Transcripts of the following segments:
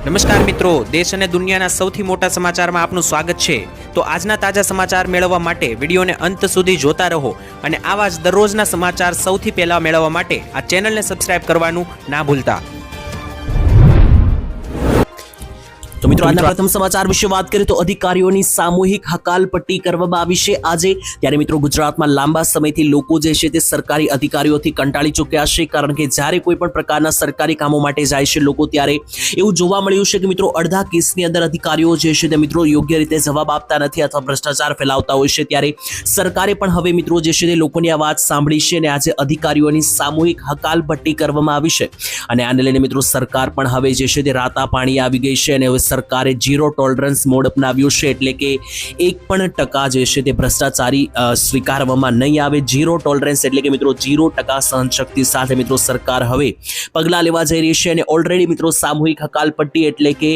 નમસ્કાર મિત્રો, દેશ અને દુનિયાના સૌથી મોટા સમાચારમાં આપનું સ્વાગત છે। તો આજના તાજા સમાચાર મેળવવા માટે વિડીયોને અંત સુધી જોતા રહો અને આવા જ દરરોજના સમાચાર સૌથી પહેલા મેળવવા માટે આ ચેનલને સબસ્ક્રાઇબ કરવાનું ના ભૂલતા। તો મિત્રો આજના પ્રથમ સમાચાર વિશે વાત કરીએ તો અધિકારીઓની સામૂહિક હકાલપટ્ટી કરવામાં આવી છે આજે। ત્યારે મિત્રો ગુજરાતમાં લાંબા સમયથી લોકો જે છે તે સરકારી અધિકારીઓથી કંટાળી ચૂક્યા છે, કારણ કે જ્યારે કોઈ પણ પ્રકારના સરકારી કામો માટે જાય છે લોકો, ત્યારે એવું જોવા મળ્યું છે કે મિત્રો અડધા કેસની અંદર અધિકારીઓ જે છે તે મિત્રો યોગ્ય રીતે જવાબ આપતા નથી અથવા ભ્રષ્ટાચાર ફેલાવતા હોય છે। ત્યારે સરકારે પણ હવે મિત્રો જે છે તે લોકોની આ વાત સાંભળી છે અને આજે અધિકારીઓની સામૂહિક હકાલપટ્ટી કરવામાં આવી છે અને આને લઈને મિત્રો સરકાર પણ હવે જે છે તે રાતા પાણી આવી ગઈ છે અને હવે સરકારે ઝીરો ટોલરન્સ મોડ અપનાવ્યું છે, એટલે કે 1% જે છે તે ભ્રષ્ટાચારી સ્વીકારવામાં નહીં આવે। ઝીરો ટોલરન્સ એટલે કે મિત્રો 0% સહનશક્તિ સાથે મિત્રો સરકાર હવે પગલાં લેવા જઈ રહી છે અને ઓલરેડી મિત્રો સામૂહિક હકાલપટ્ટી એટલે કે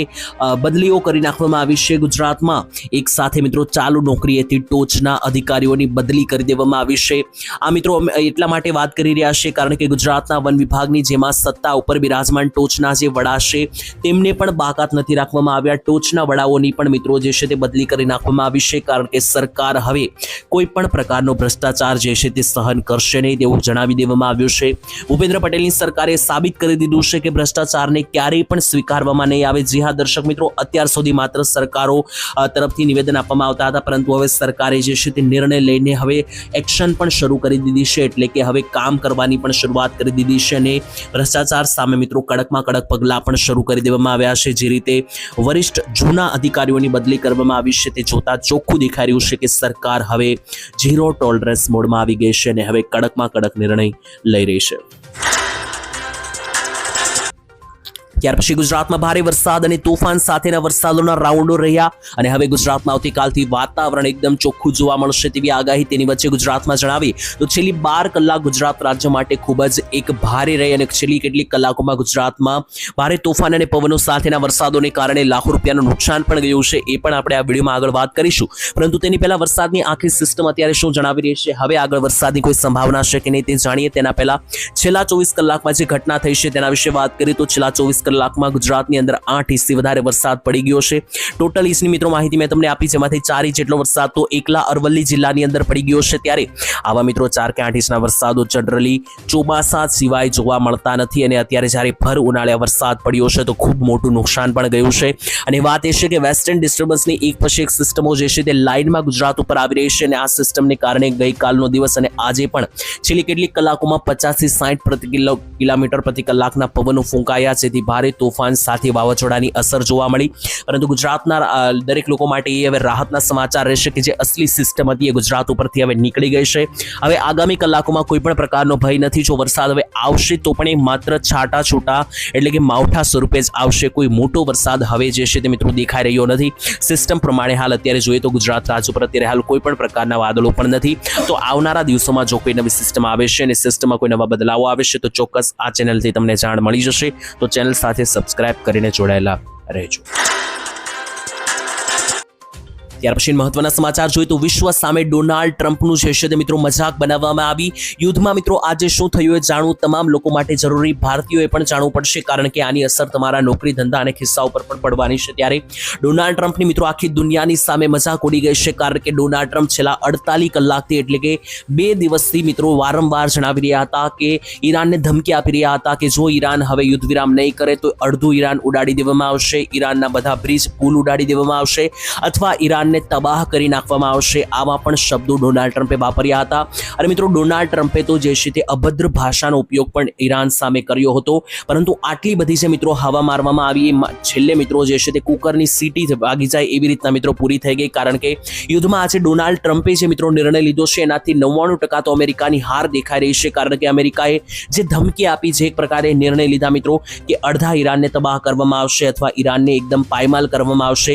બદલીઓ કરી નાખવામાં આવી છે। ગુજરાતમાં એક સાથે મિત્રો ચાલુ નોકરીએથી ટોચના અધિકારીઓની બદલી કરી દેવામાં આવી છે। આ મિત્રો એટલા માટે વાત કરી રહ્યા છે કારણ કે ગુજરાતના વન વિભાગની જેમાં સત્તા ઉપર બિરાજમાન ટોચના જે વડા છે તેમને પણ બાકાત નથી રાખવામાં આવ્યા। ટોચના વડાઓની પણ મિત્રો જે છે તે બદલી કરી નાખવામાં આવી છે, કારણ કે સરકાર હવે કોઈ પણ પ્રકારનો ભ્રષ્ટાચાર જે છે તે સહન કરશે નહીં તેવું જણાવી દેવામાં આવ્યું છે। ભૂપેન્દ્ર પટેલની સરકારે સાબિત કરી દીધું છે કે ભ્રષ્ટાચારને ક્યારેય પણ સ્વીકારવામાં નહીં આવે। જી હા દર્શક મિત્રો, અત્યાર સુધી માત્ર સરકારો તરફથી નિવેદન આપવામાં આવતા હતા, પરંતુ હવે સરકારે જે છે તે નિર્ણય લઈને હવે એક્શન પણ શરૂ કરી દીધી છે, એટલે કે હવે કામ કરવાની પણ શરૂઆત કરી દીધી છે અને ભ્રષ્ટાચાર સામે મિત્રો કડકમાં કડક પગલાં પણ શરૂ કરી દેવામાં આવ્યા છે। જે રીતે વરિષ્ઠ જૂના અધિકારીઓની બદલી કરવામાં આવી છે તે જોતા ચોખ્ખું દેખાઈ રહ્યું છે કે સરકાર હવે ઝીરો ટોલરન્સ મોડમાં આવી ગઈ છે અને હવે કડકમાં કડક નિર્ણય લઈ રહી છે। ત્યાર પછી ગુજરાતમાં ભારે વરસાદ અને તોફાન સાથેના વરસાદોના રાઉન્ડો રહ્યા અને હવે ગુજરાતમાં આવતીકાલથી વાતાવરણ એકદમ ચોખ્ખું જોવા મળશે તેવી આગાહી। તેની વચ્ચે ગુજરાતમાં જણાવી તો છેલ્લી 12 કલાક ગુજરાત રાજ્ય માટે ખૂબ જ એક ભારે રહી અને છેલ્લી કેટલીક કલાકોમાં ગુજરાતમાં ભારે તોફાન અને પવનો સાથેના વરસાદોને કારણે લાખો રૂપિયાનું નુકસાન પણ ગયું છે, એ પણ આપણે આ વિડીયોમાં આગળ વાત કરીશું। પરંતુ તેની પહેલા વરસાદની આખી સિસ્ટમ અત્યારે શું જણાવી રહી છે, હવે આગળ વરસાદની કોઈ સંભાવના છે કે નહીં તે જાણીએ તેના પહેલા છેલ્લા 24 કલાકમાં જે ઘટના થઈ છે તેના વિશે વાત કરીએ તો છેલ્લા 24 કલાકમાં ગુજરાતની અંદર 8 ઇંચથી વધારે વરસાદ પડી ગયો છે। ટોટલ ઇંચની મિત્રો માહિતી મેં તમને આપી, જેમાંથી 4 ઇંચ જેટલો વરસાદ તો એકલા અરવલ્લી જિલ્લાની અંદર પડી ગયો છે। ત્યારે આવા મિત્રો 4 કે 8 ઇંચના વરસાદો જનરલી ચોમાસા સિવાય જોવા મળતા નથી અને અત્યારે જ્યારે ભર ઉનાળે વરસાદ પડ્યો છે તો ખૂબ મોટું નુકસાન પણ ગયું છે અને વાત એ છે કે વેસ્ટર્ન ડિસ્ટર્બન્સની એક પછી એક સિસ્ટમો જે છે તે લાઇનમાં ગુજરાત ઉપર આવી રહી છે અને આ સિસ્ટમને કારણે ગઈકાલનો દિવસ અને આજે પણ છેલ્લી કેટલીક કલાકોમાં 50 થી 60 પ્રતિ કિલોમીટર પ્રતિ કલાકના પવનો ફૂંકાયા, જેથી ભારે તોફાન સાથે વાવાઝોડાની અસર જોવા મળી। પરંતુ ગુજરાતના દરેક લોકો માટે એ હવે રાહતના સમાચાર રહેશે કે જે અસલી સિસ્ટમ હતી એ ગુજરાત ઉપરથી હવે નીકળી ગઈ છે। હવે આગામી કલાકોમાં કોઈ પણ પ્રકારનો ભય નથી। જો વરસાદ હવે આવશે તો પણ એ માત્ર છાટા છૂટા એટલે કે માવઠા સ્વરૂપે જ આવશે, કોઈ મોટો વરસાદ હવે જે છે તે મિત્રો દેખાઈ રહ્યો નથી। સિસ્ટમ પ્રમાણે હાલ અત્યારે જોઈએ તો ગુજરાત રાજ્ય ઉપર અત્યારે હાલ કોઈ પણ પ્રકારના વાદળો પણ નથી। તો આવનારા દિવસોમાં જો કોઈ નવી સિસ્ટમ આવે છે અને સિસ્ટમમાં કોઈ નવા બદલાવો આવે છે તો ચોક્કસ આ ચેનલથી તમને જાણ મળી જશે। તો ચેનલ સાથે સબસ્ક્રાઇબ કરીને જોડાયેલા રહેજો। ત્યાર પછી મહત્વના સમાચાર જોઈએ તો વિશ્વ સામે ડોનાલ્ડ ટ્રમ્પનું જે છે તે મિત્રો મજાક બનાવવામાં આવી। યુદ્ધમાં મિત્રો આજે શું થયું એ જાણવું તમામ લોકો માટે જરૂરી, ભારતીયોએ પણ જાણવું પડશે, કારણ કે આની અસર તમારા નોકરી ધંધા અને ખિસ્સા ઉપર પણ પડવાની છે। ત્યારે ડોનાલ્ડ ટ્રમ્પની મિત્રો આખી દુનિયાની સામે મજાક ઉડી ગઈ છે, કારણ કે ડોનાલ્ડ ટ્રમ્પ છેલ્લા 48 કલાકથી એટલે કે 2 દિવસથી મિત્રો વારંવાર જણાવી રહ્યા હતા કે ઈરાનને ધમકી આપી રહ્યા હતા કે જો ઈરાન હવે યુદ્ધ વિરામ નહીં કરે તો અડધું ઈરાન ઉડાડી દેવામાં આવશે, ઈરાનના બધા બ્રિજ પુલ ઉડાડી દેવામાં આવશે અથવા ઈરાન તબાહ કરી નાખવામાં આવશે। આવા પણ શબ્દો ડોનાલ્ડ ટ્રમ્પે વાપર્યા હતા અને મિત્રો ડોનાલ્ડ ટ્રમ્પે તો જે છે તે અભદ્ર ભાષાનો ઉપયોગ પણ ઈરાન સામે કર્યો હતો। પરંતુ આટલી બધી જે મિત્રો હવા મારવામાં આવી એ છેલ્લે મિત્રો જે છે તે કુકરની સીટી વાગી જાય એવી રીતના મિત્રો પૂરી થઈ ગઈ, કારણ કે યુદ્ધમાં આજે ડોનાલ્ડ ટ્રમ્પે જે મિત્રો નિર્ણય લીધો છે એનાથી 99% તો અમેરિકાની હાર દેખાઈ રહી છે, કારણ કે અમેરિકાએ જે ધમકી આપી, જે એક પ્રકારે નિર્ણય લીધા મિત્રો કે અડધા ઈરાનને તબાહ કરવામાં આવશે અથવા ઈરાનને એકદમ પાયમાલ કરવામાં આવશે,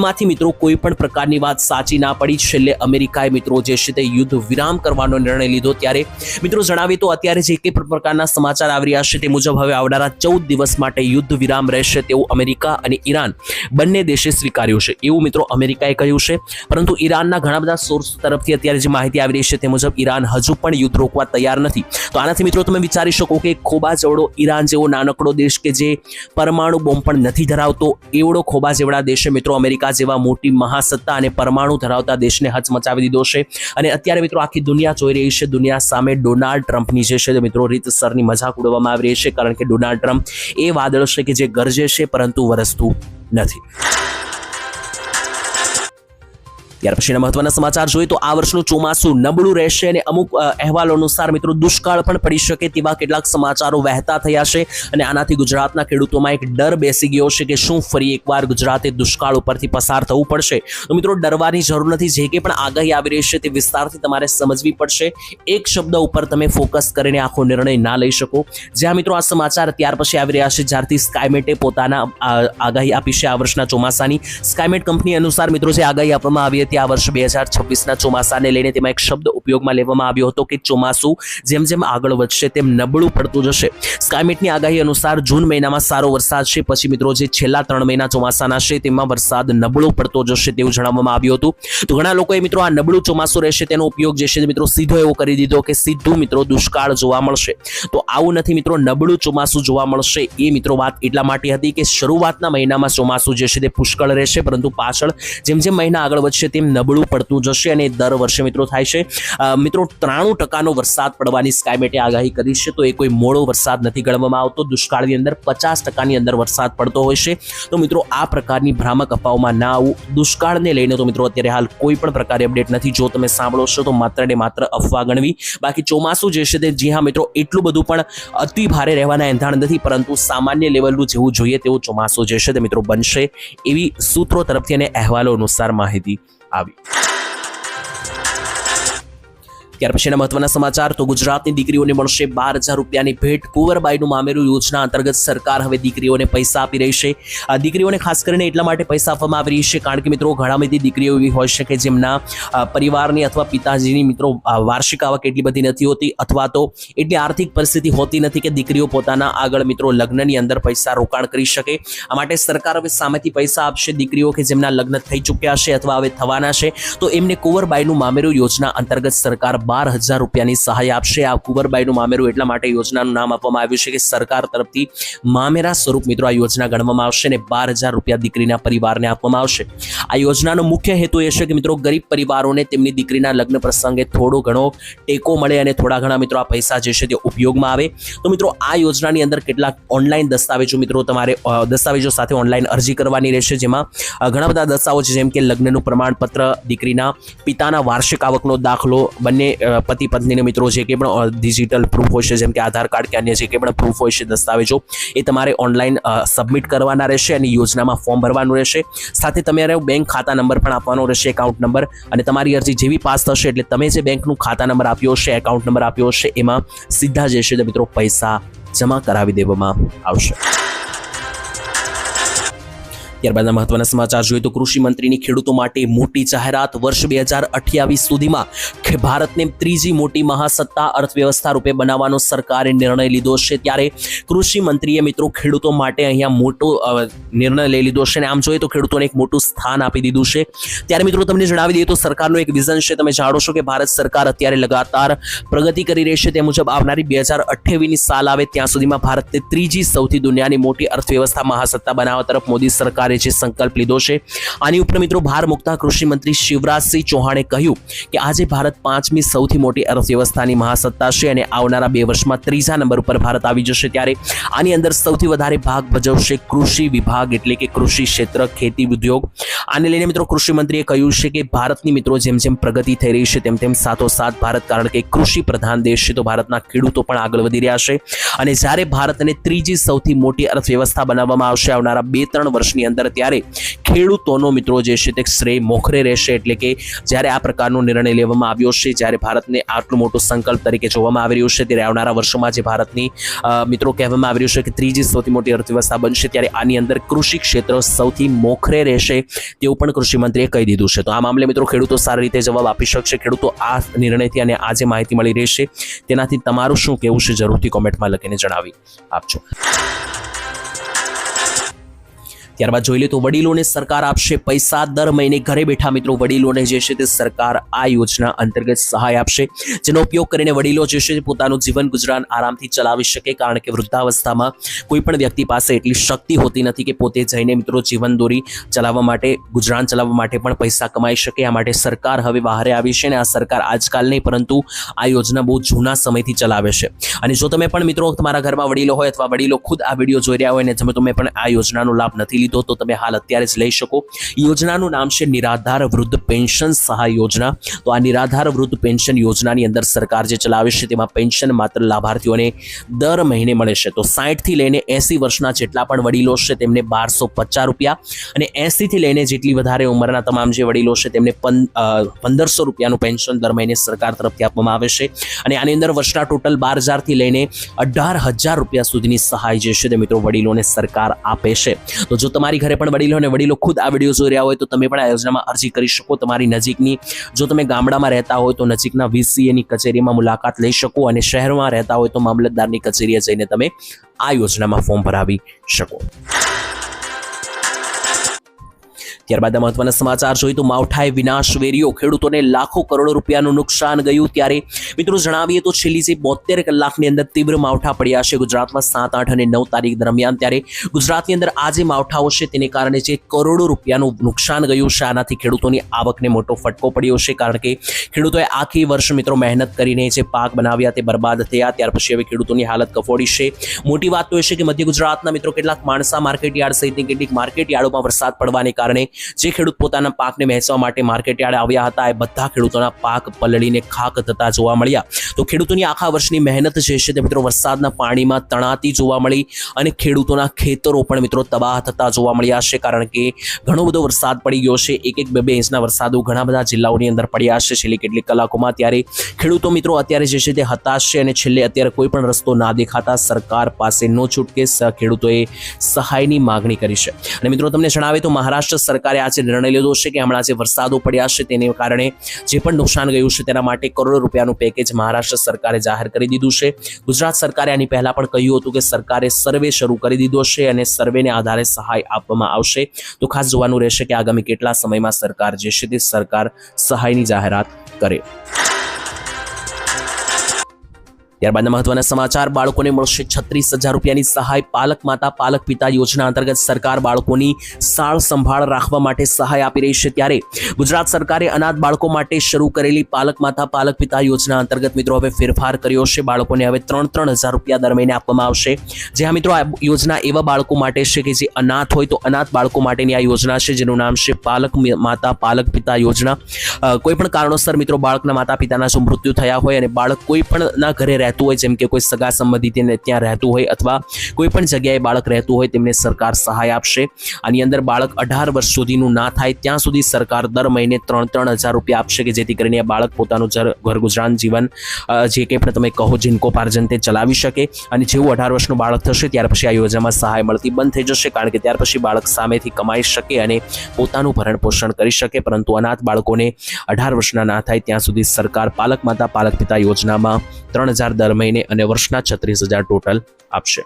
એમાંથી મિત્રો કોઈ પણ પ્રકારની વાત સાચી ના પડી. છેલ્લે અમેરિકાએ મિત્રો જે છે તે યુદ્ધ વિરામ કરવાનો નિર્ણય લીધો. ત્યારે મિત્રો જણાવીએ તો અત્યારે જે કંઈ પ્રકારના સમાચાર આવી રહ્યા છે તે મુજબ હવે આવનારા 14 દિવસ માટે યુદ્ધ વિરામ રહેશે તેવું અમેરિકા અને ઈરાન બંને દેશે સ્વીકાર્યું છે એવું મિત્રો અમેરિકાએ કહ્યું છે. પરંતુ ઈરાનના ઘણા બધા સોર્સ તરફથી અત્યારે જે માહિતી આવી રહી છે તે મુજબ ઈરાન હજુ પણ યુદ્ધ રોકવા તૈયાર નથી. તો આનાથી મિત્રો તમે વિચારી શકો કે ખોબા જેવડો ઈરાન જેવો નાનકડો દેશ કે જે પરમાણુ બોમ્બ પણ નથી ધરાવતો એવડો ખોબા જેવડા દેશે મિત્રો અમેરિકા જેવા મોટી મહાસત્તા અને પરમાણુ ધરાવતા દેશને હચમચાવી દીધો છે. અને અત્યારે મિત્રો આખી દુનિયા જોઈ રહી છે. દુનિયા સામે ડોનાલ્ડ ટ્રમ્પની જે છે મિત્રો રીતસરની મજાક ઉડવામાં આવી રહી છે, કારણ કે ડોનાલ્ડ ટ્રમ્પ એ વાદળ છે કે જે ગરજે છે પરંતુ વરસતું નથી. ત્યાર પછીના મહત્વના સમાચાર જોઈએ તો આ વર્ષનું ચોમાસું નબળું રહેશે અને અમુક અહેવાલો અનુસાર મિત્રો દુષ્કાળ પણ પડી શકે તેવા કેટલાક સમાચારો વહેતા થયા છે. અને આનાથી ગુજરાતના ખેડૂતોમાં એક ડર બેસી ગયો છે કે શું ફરી એકવાર ગુજરાતે દુષ્કાળ ઉપરથી પસાર થવું પડશે. તો મિત્રો ડરવાની જરૂર નથી. જે કંઈ પણ આગાહી આવી રહી છે તે વિસ્તારથી તમારે સમજવી પડશે. એક શબ્દ ઉપર તમે ફોકસ કરીને આખો નિર્ણય ના લઈ શકો. જ્યાં મિત્રો આ સમાચાર ત્યાર પછી આવી રહ્યા છે જ્યારથી સ્કાયમેટે પોતાના આગાહી આપી છે આ વર્ષના ચોમાસાની. સ્કાયમેટ કંપની અનુસાર મિત્રો જે આગાહી આપવામાં આવી આ વર્ષ 2026ના ચોમાસાને લઈને તેમાં એક શબ્દ ઉપયોગમાં લેવામાં આવ્યો હતો કે ચોમાસું જેમ જેમ આગળ વધશે તેમ નબળું પડતું જશે. સ્કાયમેટની આગાહી અનુસાર જૂન મહિનામાં સારો વરસાદ છે, પછી મિત્રો જે છેલ્લા 3 મહિના ચોમાસાના છે તેમાં વરસાદ નબળો પડતો જશે તેવું જણાવવામાં આવ્યું હતું. તો ઘણા લોકોએ મિત્રો આ નબળું ચોમાસું રહેશે તેનો ઉપયોગ જે છે મિત્રો સીધો એવો કરી દીધો કે સીધું મિત્રો દુષ્કાળ જોવા મળશે. તો આવું નથી મિત્રો. નબળું ચોમાસું જોવા મળશે એ મિત્રો વાત એટલા માટે હતી કે શરૂઆતના મહિનામાં ચોમાસું જે છે તે પુષ્કળ રહેશે, પરંતુ પાછળ જેમ જેમ મહિના આગળ વધશે તેમ નબળું પડતું જશે. અને દર વર્ષે મિત્રો થાય છે. મિત્રો 93% વરસાદ પડવાની સ્કાયમેટે આગાહી કરી છે. તો એ કોઈ મોડો વરસાદ નથી ગણવામાં આવતો. દુષ્કાળની અંદર 50%ની અંદર વરસાદ પડતો હોય છે. તો મિત્રો આ પ્રકારની ભ્રામક અફવાઓમાં ના આવું. દુષ્કાળને લઈને તો મિત્રો અત્યારે હાલ કોઈ પણ પ્રકારે અપડેટ નથી. જો તમે સાંભળો છો તો માત્ર ને માત્ર અફવા ગણવી. બાકી ચોમાસું જે છે તે જી હા મિત્રો એટલું બધું પણ અતિ ભારે રહેવાના એંધાણ નથી, પરંતુ સામાન્ય લેવલનું જેવું જોઈએ તેવું ચોમાસું જે છે તે મિત્રો બનશે એવી સૂત્રો તરફથી અને અહેવાલો અનુસાર માહિતી આવી. ત્યાર પછીના મહત્વના સમાચાર તો ગુજરાતની દીકરીઓને મળશે 12,000 રૂપિયાની ભેટ. કુંવરબાઈનું મામેરું યોજના અંતર્ગત સરકાર હવે દીકરીઓને પૈસા આપી રહી છે. આ દીકરીઓને ખાસ કરીને એટલા માટે પૈસા આપવામાં આવી રહી છે કારણ કે મિત્રો ઘણા બધી દીકરીઓ એવી હોય છે કે જેમના પરિવારની અથવા પિતાજીની મિત્રો વાર્ષિક આવક એટલી બધી નથી હોતી, અથવા તો એટલી આર્થિક પરિસ્થિતિ હોતી નથી કે દીકરીઓ પોતાના આગળ મિત્રો લગ્નની અંદર પૈસા રોકાણ કરી શકે. આ માટે સરકાર હવે સામેથી પૈસા આપશે. દીકરીઓ કે જેમના લગ્ન થઈ ચૂક્યા છે અથવા હવે થવાના છે તો એમને કુંવરબાઈનું મામેરું યોજના અંતર્ગત સરકાર 12,000 રૂપિયાની સહાય આપશે. આ કુંવરબાઈનું મામેરું એટલા માટે યોજનાનું નામ આપવામાં આવ્યું છે કે સરકાર તરફથી મામેરા સ્વરૂપ મિત્રો આ યોજના ગણવામાં આવશે અને 12,000 રૂપિયા દીકરીના પરિવારને આપવામાં આવશે. આ યોજનાનો મુખ્ય હેતુ એ છે કે મિત્રો ગરીબ પરિવારોને તેમની દીકરીના લગ્ન પ્રસંગે થોડો ઘણો ટેકો મળે અને થોડા ઘણા મિત્રો આ પૈસા જે છે તે ઉપયોગમાં આવે. તો મિત્રો આ યોજનાની અંદર કેટલાક ઓનલાઈન દસ્તાવેજો મિત્રો તમારે દસ્તાવેજો સાથે ઓનલાઈન અરજી કરવાની રહેશે, જેમાં ઘણા બધા દસ્તાવેજો જેમ કે લગ્નનું પ્રમાણપત્ર, દીકરીના પિતાના વાર્ષિક આવકનો દાખલો, બંને પતિ પત્નીને મિત્રો જે કંઈ પણ ડિજિટલ પ્રૂફ હોય છે જેમ કે આધાર કાર્ડ કે અન્ય જે કંઈ પણ પ્રૂફ હોય છે દસ્તાવેજો એ તમારે ઓનલાઈન સબમિટ કરવાના રહેશે અને યોજનામાં ફોર્મ ભરવાનું રહેશે. સાથે તમારે બેંક ખાતા નંબર પણ આપવાનો રહેશે, એકાઉન્ટ નંબર. અને તમારી અરજી જેવી પાસ થશે એટલે તમે જે બેંકનું ખાતા નંબર આપ્યો હશે, એકાઉન્ટ નંબર આપ્યો હશે, એમાં સીધા જે છે મિત્રો પૈસા જમા કરાવી દેવામાં આવશે. ત્યારબાદના મહત્વના સમાચાર જોઈએ તો કૃષિ મંત્રીની ખેડૂતો માટે મોટી જાહેરાત. વર્ષ 2028 સુધીમાં ભારતને ત્રીજી મોટી મહાસત્તા અર્થવ્યવસ્થા રૂપે બનાવવાનો સરકારે નિર્ણય લીધો છે. ત્યારે કૃષિ મંત્રીએ મિત્રો ખેડૂતો માટે અહીંયા મોટો નિર્ણય લઈ લીધો છે અને આમ જોઈએ તો ખેડૂતોને એક મોટું સ્થાન આપી દીધું છે. ત્યારે મિત્રો તમને જણાવી દઈએ તો સરકારનું એક વિઝન છે. તમે જાણો છો કે ભારત સરકાર અત્યારે લગાતાર પ્રગતિ કરી રહી છે. તે મુજબ આવનારી 2028ની સાલ આવે ત્યાં સુધીમાં ભારતને ત્રીજી સૌથી દુનિયાની મોટી અર્થવ્યવસ્થા મહાસત્તા બનાવવા તરફ મોદી સરકારે જે સંકલ્પ લીધો છે. આની ઉપર મિત્રો ભાર મૂકતા કૃષિ મંત્રી શિવરાજસિંહ ચૌહાણે કહ્યું કે આજે ભારત 5મી સૌથી મોટી અર્થવ્યવસ્થાની મહાસત્તા છે અને આવનારા 2 વર્ષમાં ત્રીજા નંબર ઉપર ભારત આવી જશે. ત્યારે આની અંદર સૌથી વધારે ભાગ ભજવશે કૃષિ વિભાગ એટલે કે કૃષિ ક્ષેત્ર, ખેતી ઉદ્યોગ. આને લઈને મિત્રો કૃષિ મંત્રીએ કહ્યું છે કે ભારતની મિત્રો જેમ જેમ પ્રગતિ થઈ રહી છે તેમ તેમ સાથોસાથ ભારત કારણ કે કૃષિ પ્રધાન દેશ છે તો ભારતના ખેડૂતો પણ આગળ વધી રહ્યા છે અને જ્યારે ભારતને ત્રીજી સૌથી મોટી અર્થવ્યવસ્થા બનાવવામાં આવશે આવનારા 2-3 વર્ષની અંદર અંદર, ત્યારે ખેડૂતોનો મિત્રો જે છે તે શ્રેય મોખરે રહેશે. એટલે કે જ્યારે આ પ્રકારનો નિર્ણય લેવામાં આવ્યો છે, જ્યારે ભારતને આટલું મોટું સંકલ્પ તરીકે જોવામાં આવી રહ્યું છે, ત્યારે આવનારા વર્ષોમાં જે ભારતની મિત્રો કહેવામાં આવી રહ્યું છે કે ત્રીજી સૌથી મોટી અર્થવ્યવસ્થા બનશે, ત્યારે આની અંદર કૃષિ ક્ષેત્ર સૌથી મોખરે રહેશે તેવું પણ કૃષિ મંત્રીએ કહી દીધું છે. તો આ મામલે મિત્રો ખેડૂતો સારી રીતે જવાબ આપી શકશે. ખેડૂતો આ નિર્ણયથી અને આ જે માહિતી મળી રહેશે તેનાથી તમારું શું કહેવું છે જરૂરથી કોમેન્ટમાં લખીને જણાવી આપજો. ત્યારબાદ જોઈ લે તો વડીલોને સરકાર આપશે પૈસા. દર મહિને ઘરે બેઠા મિત્રો વડીલોને જે છે તે સરકાર આ યોજના અંતર્ગત સહાય આપશે, જેનો ઉપયોગ કરીને વડીલો જે છે પોતાનું જીવન ગુજરાન આરામથી ચલાવી શકે. કારણ કે વૃદ્ધાવસ્થામાં કોઈ પણ વ્યક્તિ પાસે એટલી શક્તિ હોતી નથી કે પોતે જઈને મિત્રો જીવન દોરી ચલાવવા માટે, ગુજરાન ચલાવવા માટે પણ પૈસા કમાઈ શકે. આ માટે સરકાર હવે બહારે આવી છે, અને આ સરકાર આજકાલ નહીં પરંતુ આ યોજના બહુ જૂના સમયથી ચલાવે છે. અને જો તમે પણ મિત્રો તમારા ઘરમાં વડીલો હોય અથવા વડીલો ખુદ આ વિડીયો જોઈ રહ્યા હોય અને તમે પણ આ યોજનાનો લાભ નથી લીધો તો તમે હાલ અત્યારે જ લઈ શકો. યોજનાનું નામ છે નિરાધાર વૃદ્ધ પેન્શન સહાય યોજના. તો આ નિરાધાર વૃદ્ધ પેન્શન યોજનાની અંદર સરકાર જે ચલાવે છે તેમાં પેન્શન માત્ર લાભાર્થીઓને દર મહિને મળે છે. તો 60 થી લઈને 80 વર્ષના જેટલા પણ વડીલો છે તેમને 1250 રૂપિયા, અને 80 થી લઈને જેટલી વધારે ઉંમરના તમામ જે વડીલો છે તેમને 1500 રૂપિયાનું પેન્શન દર મહિને સરકાર તરફથી આપવામાં આવે છે. અને આની અંદર વર્ષના ટોટલ 12,000 થી લઈને 18,000 રૂપિયા સુધીની સહાય જે છે તે મિત્રો વડીલોને સરકાર આપે છે. તો જો તમારી ઘરે પણ વડીલો અને વડીલો ખુદ આ વિડીયો જોઈ રહ્યા હોય તો તમે પણ આ યોજનામાં અરજી કરી શકો. તમારી નજીકની, જો તમે ગામડામાં રહેતા હોય તો નજીકના VCAની કચેરીમાં મુલાકાત લઈ શકો, અને શહેરમાં રહેતા હોય તો મામલતદારની કચેરીએ જઈને તમે આ યોજનામાં ફોર્મ ભરાવી શકો. ત્યારબાદ મહત્વના સમાચાર જોઈએ તો માવઠાએ વિનાશ વેર્યો, ખેડૂતોને લાખો કરોડો રૂપિયાનું નુકસાન ગયું. ત્યારે મિત્રો જણાવીએ તો છેલ્લી જે 72 કલાકની અંદર તીવ્ર માવઠા પડ્યા છે ગુજરાતમાં 7, 8 અને 9 તારીખ દરમિયાન. ત્યારે ગુજરાતની અંદર આ જે માવઠાઓ છે તેને કારણે જે કરોડો રૂપિયાનું નુકસાન ગયું છે, આનાથી ખેડૂતોની આવકને મોટો ફટકો પડ્યો છે. કારણ કે ખેડૂતોએ આખી વર્ષ મિત્રો મહેનત કરીને જે પાક બનાવ્યા તે બરબાદ થયા. ત્યાર પછી હવે ખેડૂતોની હાલત કફોડી છે. મોટી વાત તો એ છે કે મધ્ય ગુજરાતના મિત્રો કેટલાક માણસા માર્કેટ યાર્ડ સહિતની કેટલીક માર્કેટ યાર્ડોમાં વરસાદ પડવાને કારણે જે ખેડૂત પોતાના પાકને વહેંચવા માટે માર્કેટ યાર્ડે આવ્યા હતા એ બધા ખેડૂતોના પાક પલળીને ખાક થતા જોવા મળ્યા. તો ખેડૂતોની આખા વર્ષની મહેનત જે છે તે મિત્રો વરસાદના પાણીમાં તણાતી જોવા મળી, અને ખેડૂતોના ખેતરો પણ મિત્રો તબાહ થતા જોવા મળ્યા છે. કારણ કે ઘણો બધો વરસાદ પડી ગયો છે. 1-1, 2-2 ઇંચના વરસાદો ઘણા બધા જિલ્લાઓની અંદર પડ્યા છે છેલ્લી કેટલીક કલાકોમાં. ત્યારે ખેડૂતો મિત્રો અત્યારે જે છે તે હતાશ છે, અને છેલ્લે અત્યારે કોઈ પણ રસ્તો ના દેખાતા સરકાર પાસે નો છૂટકે ખેડૂતોએ સહાયની માગણી કરી છે. અને મિત્રો તમને જણાવે તો મહારાષ્ટ્ર સરકારે આજે નિર્ણય લીધો છે કે હમણાં જે વરસાદો પડ્યા છે તેને કારણે જે પણ નુકસાન ગયું છે તેના માટે કરોડો રૂપિયાનું પેકેજ મહારાષ્ટ્ર સરકારે જાહેર કરી દીધું છે. ગુજરાત સરકારે આની પહેલા પણ કહ્યું હતું કે સરકારે સર્વે શરૂ કરી દીધો છે, અને સર્વેને આધારે સહાય આપવામાં આવશે. તો ખાસ જોવાનું રહેશે કે આગામી કેટલા સમયમાં સરકાર જે છે તે સરકાર સહાયની જાહેરાત કરે. ત્યારબાદ મહત્વના સમાચાર, બાળકોને મળશે 36,000 રૂપિયાની સહાય. પાલક માતા પાલક પિતા યોજના અંતર્ગત સરકાર બાળકોની સાળ સંભાળ રાખવા માટે સહાય આપી રહી છે. ત્યારે ગુજરાત સરકારે અનાથ બાળકો માટે શરૂ કરેલી પાલક માતા પાલક પિતા યોજના અંતર્ગત મિત્રો હવે ફેરફાર કર્યો છે. બાળકોને હવે 3,000 રૂપિયા દર મહિને આપવામાં આવશે. જે હા મિત્રો આ યોજના એવા બાળકો માટે છે કે જે અનાથ હોય, તો અનાથ બાળકો માટેની આ યોજના છે જેનું નામ છે પાલક માતા પાલક પિતા યોજના. કોઈ પણ કારણોસર મિત્રો બાળકના માતા પિતાના જો મૃત્યુ થયા હોય અને બાળક કોઈ પણ ના ઘરે રહેતું હોય, જેમ કે કોઈ સગા સંબંધી તેને ત્યાં રહેતું હોય અથવા કોઈ પણ જગ્યાએ બાળક રહેતું હોય, તેમને સરકાર સહાય આપશે. આની અંદર બાળક 18 વર્ષ સુધીનું ના થાય ત્યાં સુધી સરકાર દર મહિને 3,000 રૂપિયા આપશે, કે જેથી કરીને આ બાળક પોતાનું ઘર ગુજરાન જીવન જે કંઈ પણ તમે કહો જીનકોપાર્જન તે ચલાવી શકે. અને જેવું 18 વર્ષનું બાળક થશે ત્યાર પછી આ યોજનામાં સહાય મળતી બંધ થઈ જશે, કારણ કે ત્યાર પછી બાળક સામેથી કમાઈ શકે અને પોતાનું ભરણ પોષણ કરી શકે. પરંતુ અનાથ બાળકોને 18 વર્ષના ના થાય ત્યાં સુધી સરકાર પાલક માતા પાલક પિતા યોજનામાં 3,000 દર મહિને અને વર્ષના 36,000 ટોટલ આપશે.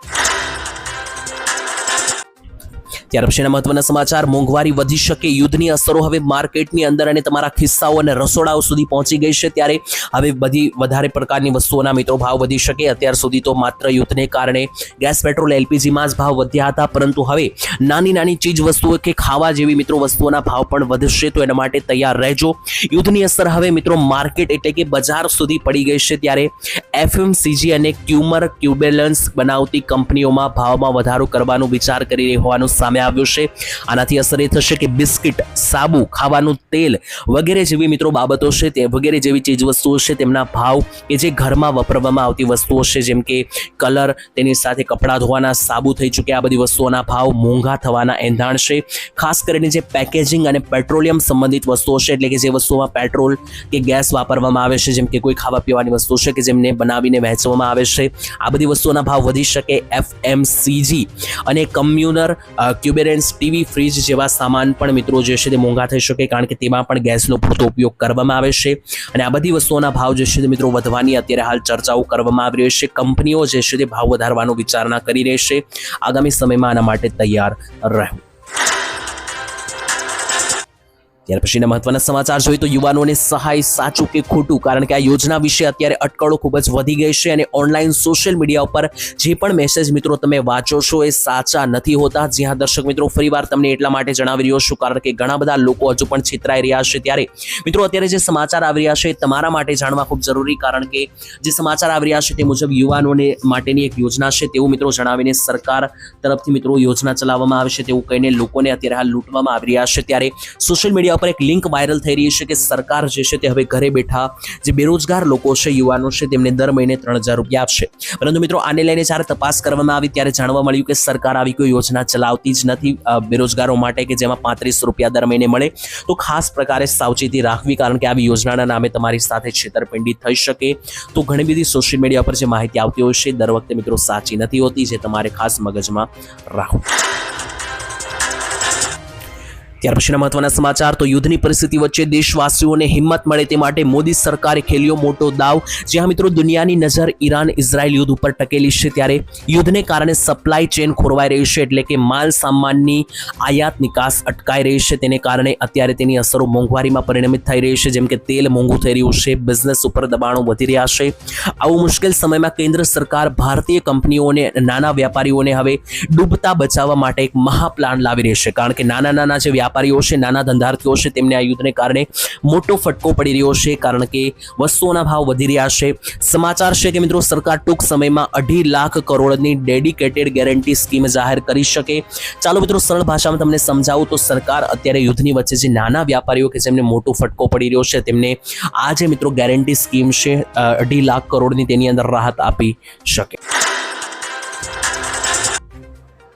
ત્યાર પછીના મહત્વના સમાચાર, મોંઘવારી વધી શકે, યુદ્ધની અસરો હવે માર્કેટની અંદર અને તમારા ખિસ્સાઓ અને રસોડાઓ સુધી પહોંચી ગઈ છે. ત્યારે હવે બધી વધારે પ્રકારની વસ્તુઓના મિત્રો ભાવ વધી શકે. અત્યાર સુધી તો માત્ર યુદ્ધને કારણે ગેસ, પેટ્રોલ, LPGમાં જ ભાવ વધ્યા હતા, પરંતુ હવે નાની નાની ચીજ વસ્તુઓ કે ખાવા જેવી મિત્રો વસ્તુઓના ભાવ પણ વધશે. તો એના માટે તૈયાર રહેજો. યુદ્ધની અસર હવે મિત્રો માર્કેટ એટલે કે બજાર સુધી પડી ગઈ છે. ત્યારે FMCG અને ક્યુબેલન્સ બનાવતી કંપનીઓમાં ભાવમાં વધારો કરવાનો વિચાર કરી રહી હોવાનું સામે સામે આવ્યો છે. આનાથી અસર એ થશે કે બિસ્કિટ, સાબુ, ખાવાનું તેલ વગેરે જેવી મિત્રો બાબતો છે તે વગેરે જેવી ચીજ વસ્તુઓ છે તેમના ભાવ કે જે ઘરમાં વપરાવામાં આવતી વસ્તુઓ છે જેમ કે કલર, તેની સાથે કપડાં ધોવાના સાબુ થઈ ચૂક્યા, આ બધી વસ્તુઓના ભાવ મોંઘા થવાના એંધાણ છે. ખાસ કરીને જે પેકેજિંગ અને પેટ્રોલિયમ સંબંધિત વસ્તુઓ છે એટલે કે જે વસ્તુઓમાં પેટ્રોલ કે ગેસ વાપરવામાં આવે છે જેમ કે કોઈ ખાવા પીવાની વસ્તુ છે કે જેમને બનાવીને વહેંચવામાં આવે છે, આ બધી વસ્તુઓના ભાવ વધી શકે. FMCG અને કમ્યુનર ક્યુબેરેન્સ, ટીવી, ફ્રીજ જેવા સામાન પણ મિત્રો જે છે તે મોંઘા થઈ શકે કારણ કે તેમાં પણ ગેસનો પૂરતો ઉપયોગ કરવામાં આવે છે અને આ બધી વસ્તુઓના ભાવ જે છે તે મિત્રો વધવાની અત્યારે હાલ ચર્ચાઓ કરવામાં આવી રહી છે. કંપનીઓ જે છે તે ભાવ વધારવાનો વિચારણા કરી રહી છે. આગામી સમયમાં આના માટે તૈયાર રહેવું. ત્યાર પછીના મહત્વના સમાચાર જોઈએ તો યુવાનોને સહાય સાચું કે ખોટું, કારણ કે આ યોજના વિશે અત્યારે અટકળો ખૂબ જ વધી ગઈ છે અને ઓનલાઈન સોશિયલ મીડિયા ઉપર જે પણ મેસેજ મિત્રો તમે વાંચો છો એ સાચા નથી હોતા. જ્યાં દર્શક મિત્રો ફરીવાર તમને એટલા માટે જણાવી રહ્યો છું કારણ કે ઘણા બધા લોકો હજુ પણ છેતરાઈ રહ્યા છે. ત્યારે મિત્રો અત્યારે જે સમાચાર આવી રહ્યા છે તમારા માટે જાણવા ખૂબ જરૂરી, કારણ કે જે સમાચાર આવી રહ્યા છે તે મુજબ યુવાનોને માટેની એક યોજના છે તેવું મિત્રો જણાવીને સરકાર તરફથી મિત્રો યોજના ચલાવવામાં આવે છે તેવું કહીને લોકોને અત્યારે હાલ લૂંટવામાં આવી રહ્યા છે. ત્યારે સોશિયલ મીડિયા પર એક લિંક વાયરલ થઈ રહી છે કે સરકાર જે છે તે હવે ઘરે બેઠા જે બેરોજગાર લોકો છે, યુવાનો છે, તેમને દર મહિને 3000 રૂપિયા આપશે. પરંતુ મિત્રો આને લઈને જ્યારે તપાસ કરવામાં આવી ત્યારે જાણવા મળ્યું કે સરકાર આવી કોઈ યોજના ચલાવતી જ નથી બેરોજગારો માટે કે જેમાં 35 રૂપિયા દર મહિને મળે. તો ખાસ પ્રકારે સાવચેતી રાખવી કારણ કે આવી યોજનાના નામે તમારી સાથે છેતરપિંડી થઈ શકે. તો ઘણી બધી સોશિયલ મીડિયા પર જે માહિતી આવતી હોય છે દર વખતે મિત્રો સાચી નથી હોતી, જે તમારે ખાસ મગજમાં રાખવું. ત્યાર પછીના મહત્વના સમાચાર તો યુદ્ધની પરિસ્થિતિ વચ્ચે દેશવાસીઓને હિંમત મળે તે માટે મોદી સરકારે ખેલ્યો મોટો દાવ. જ્યાં મિત્રો દુનિયાની નજર ઈરાન ઇઝરાયલ યુદ્ધ ઉપર ટકેલી છે ત્યારે યુદ્ધને કારણે સપ્લાય ચેન ખોરવાઈ રહી છે એટલે કે માલ સામાનની આયાત નિકાસ અટકાઈ રહી છે. તેને કારણે અત્યારે તેની અસરો મોંઘવારીમાં પરિણમિત થઈ રહી છે જેમ કે તેલ મોંઘું થઈ રહ્યું છે, બિઝનેસ ઉપર દબાણો વધી રહ્યા છે. આવું મુશ્કેલ સમયમાં કેન્દ્ર સરકાર ભારતીય કંપનીઓને, નાના વ્યાપારીઓને હવે ડૂબતા બચાવવા માટે એક મહા પ્લાન લાવી રહી છે કારણ કે નાના જે વ્યાપારીઓ છે, નાના ધંધાર્થીઓ છે, તેમને આ યુદ્ધને કારણે મોટો ફટકો પડી રહ્યો છે કારણ કે વસ્તુઓના ભાવ વધી રહ્યા છે. સમાચાર છે કે મિત્રો સરકાર ટૂંક સમયમાં 2.5 લાખ કરોડની ડેડિકેટેડ ગેરંટી સ્કીમ જાહેર કરી શકે. ચાલો મિત્રો સરળ ભાષામાં તમને સમજાવું તો સરકાર અત્યારે યુદ્ધની વચ્ચે જે નાના વ્યાપારીઓ કે જેમને મોટો ફટકો પડી રહ્યો છે તેમને આ જે મિત્રો ગેરંટી સ્કીમ છે 2.5 લાખ કરોડની તેની અંદર રાહત આપી શકે.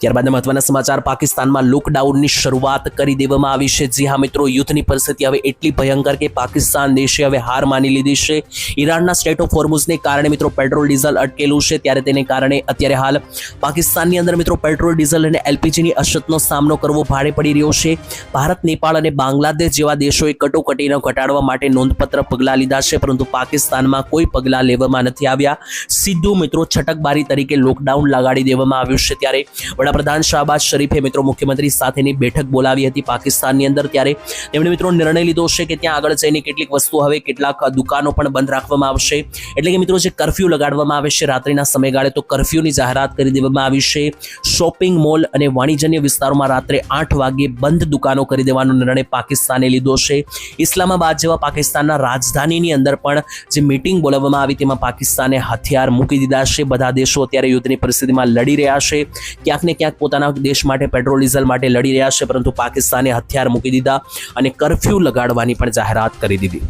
ત્યારબાદ મહત્વના સમાચાર, પાકિસ્તાનમાં લોકડાઉનની શરૂઆત કરી દેવામાં આવી છે. જી હા મિત્રો, યુદ્ધની પરિસ્થિતિ હવે એટલી ભયંકર કે પાકિસ્તાન દેશે હવે હાર માની લીધી છે. ઈરાનના સ્ટેટ ઓફ હોર્મુઝને કારણે મિત્રો પેટ્રોલ ડીઝલ અટકેલું છે ત્યારે તેને કારણે અત્યારે હાલ પાકિસ્તાનની અંદર મિત્રો પેટ્રોલ ડીઝલ અને એલપીજીની અછતનો સામનો કરવો ભારે પડી રહ્યો છે. ભારત, નેપાળ અને બાંગ્લાદેશ જેવા દેશોએ કટોકટીને ઘટાડવા માટે નોંધપાત્ર પગલાં લીધા છે પરંતુ પાકિસ્તાનમાં કોઈ પગલાં લેવામાં નથી આવ્યા. સીધું મિત્રો છટકબારી તરીકે લોકડાઉન લગાડી દેવામાં આવ્યું છે. ત્યારે વડાપ્રધાન શાહબાઝ શરીફે મિત્રો મુખ્યમંત્રી સાથેની બેઠક બોલાવી હતી પાકિસ્તાનની અંદર. ત્યારે તેમણે મિત્રો નિર્ણય લીધો છે કે ત્યાં આગળ જઈને કેટલીક વસ્તુ હવે કેટલાક દુકાનો પણ બંધ રાખવામાં આવશે. એટલે કે મિત્રો જે કર્ફ્યુ લગાડવામાં આવે છે રાત્રિના સમયગાળે, તો કર્ફ્યુની જાહેરાત કરી દેવામાં આવી છે. શોપિંગ મોલ અને વાણિજ્ય વિસ્તારોમાં રાત્રે 8 વાગે બંધ દુકાનો કરી દેવાનો નિર્ણય પાકિસ્તાને લીધો છે. ઇસ્લામાબાદ જેવા પાકિસ્તાનના રાજધાનીની અંદર પણ જે મીટિંગ બોલાવવામાં આવી તેમાં પાકિસ્તાને હથિયાર મૂકી દીધા છે. બધા દેશો અત્યારે યુદ્ધની પરિસ્થિતિમાં લડી રહ્યા છે. ક્યાંક ને ક્યાંક પોતાના દેશ માટે પેટ્રોલ ડીઝલ માટે લડી રહ્યા છે પરંતુ પાકિસ્તાને હથિયાર મૂકી દીધા અને કર્ફ્યુ લગાડવાની પણ જાહેરાત કરી દીધી.